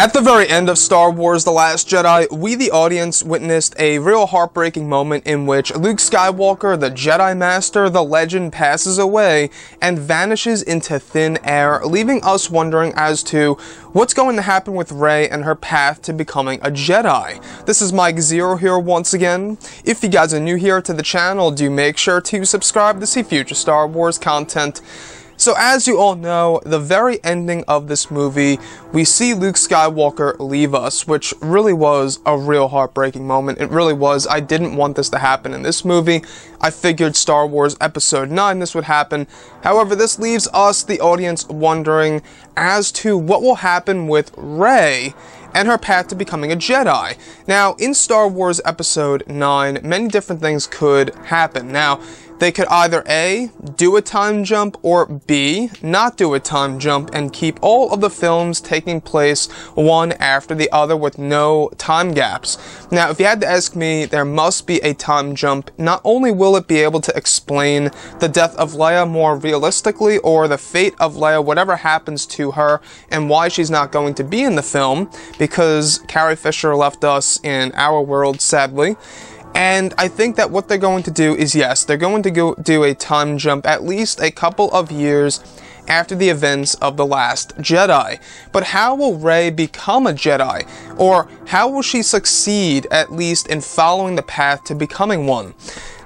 At the very end of Star Wars The Last Jedi, we the audience witnessed a real heartbreaking moment in which Luke Skywalker, the Jedi Master, the legend, passes away and vanishes into thin air, leaving us wondering as to what's going to happen with Rey and her path to becoming a Jedi. This is Mike Zero here once again. If you guys are new here to the channel, do make sure to subscribe to see future Star Wars content. So as you all know, the very ending of this movie, we see Luke Skywalker leave us, which really was a real heartbreaking moment. It really was. I didn't want this to happen in this movie. I figured Star Wars Episode 9 this would happen. However, this leaves us, the audience, wondering as to what will happen with Rey and her path to becoming a Jedi. Now, in Star Wars Episode 9, many different things could happen. Now, they could either A, do a time jump, or B, not do a time jump and keep all of the films taking place one after the other with no time gaps. Now, if you had to ask me, there must be a time jump. Not only will it be able to explain the death of Leia more realistically, or the fate of Leia, whatever happens to her, and why she's not going to be in the film, because Carrie Fisher left us in our world, sadly. And I think that what they're going to do is, yes, they're going to go do a time jump at least a couple of years after the events of The Last Jedi. But how will Rey become a Jedi? Or how will she succeed, at least, in following the path to becoming one?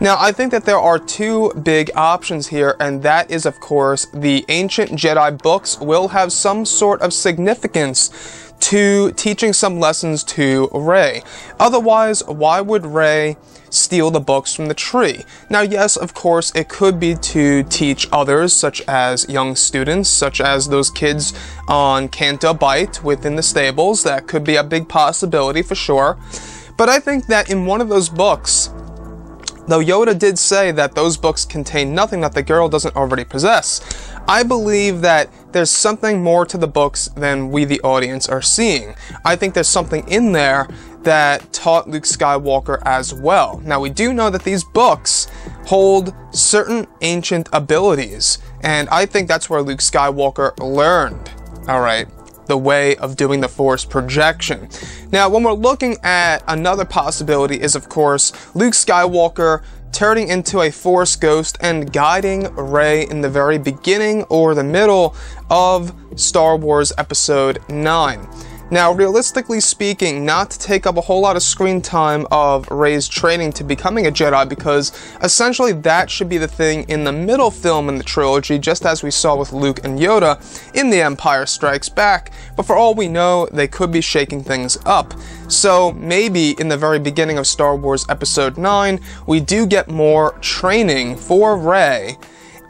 Now, I think that there are two big options here, and that is, of course, the ancient Jedi books will have some sort of significance to teaching some lessons to Rey. Otherwise, why would Rey steal the books from the tree? Now, yes, of course, it could be to teach others, such as young students, such as those kids on Canto Bight within the stables. That could be a big possibility for sure. But I think that in one of those books, though Yoda did say that those books contain nothing that the girl doesn't already possess, I believe that there's something more to the books than we the audience are seeing. I think there's something in there that taught Luke Skywalker as well. Now, we do know that these books hold certain ancient abilities, and I think that's where Luke Skywalker learned, alright, the way of doing the Force projection. Now, when we're looking at another possibility is, of course, Luke Skywalker turning into a Force ghost and guiding Rey in the very beginning or the middle of Star Wars Episode 9. Now, realistically speaking, not to take up a whole lot of screen time of Rey's training to becoming a Jedi, because essentially that should be the thing in the middle film in the trilogy, just as we saw with Luke and Yoda in The Empire Strikes Back. But for all we know, they could be shaking things up. So maybe in the very beginning of Star Wars Episode 9, we do get more training for Rey,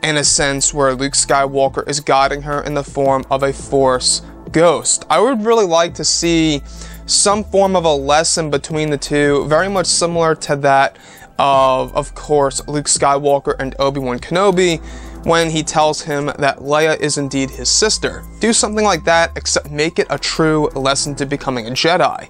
in a sense where Luke Skywalker is guiding her in the form of a Force ghost. I would really like to see some form of a lesson between the two, very much similar to that of course, Luke Skywalker and Obi-Wan Kenobi, when he tells him that Leia is indeed his sister. Do something like that, except make it a true lesson to becoming a Jedi.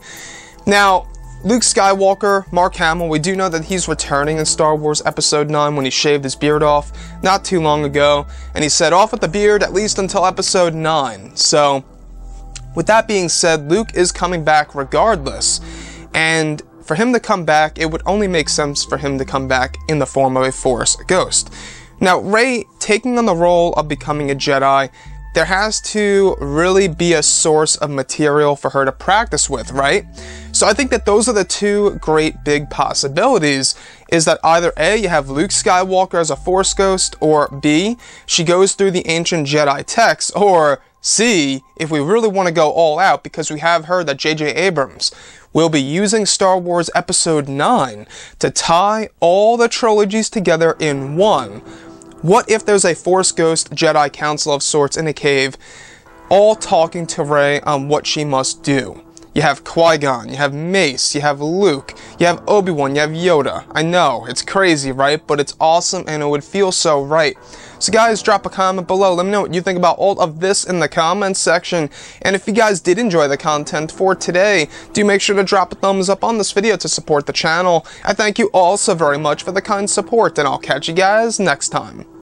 Now, Luke Skywalker, Mark Hamill, we do know that he's returning in Star Wars Episode 9 when he shaved his beard off not too long ago, and he said off with the beard at least until Episode 9. So, with that being said, Luke is coming back regardless, and for him to come back, it would only make sense for him to come back in the form of a Force ghost. Now, Rey taking on the role of becoming a Jedi, there has to really be a source of material for her to practice with, right? So I think that those are the two great big possibilities, is that either A, you have Luke Skywalker as a Force ghost, or B, she goes through the ancient Jedi texts, or C, if we really want to go all out, because we have heard that J.J. Abrams will be using Star Wars Episode 9 to tie all the trilogies together in one. What if there's a Force Ghost Jedi Council of sorts in a cave, all talking to Rey on what she must do? You have Qui-Gon, you have Mace, you have Luke, you have Obi-Wan, you have Yoda. I know, it's crazy, right? But it's awesome and it would feel so right. So guys, drop a comment below. Let me know what you think about all of this in the comments section. And if you guys did enjoy the content for today, do make sure to drop a thumbs up on this video to support the channel. I thank you all so very much for the kind support, and I'll catch you guys next time.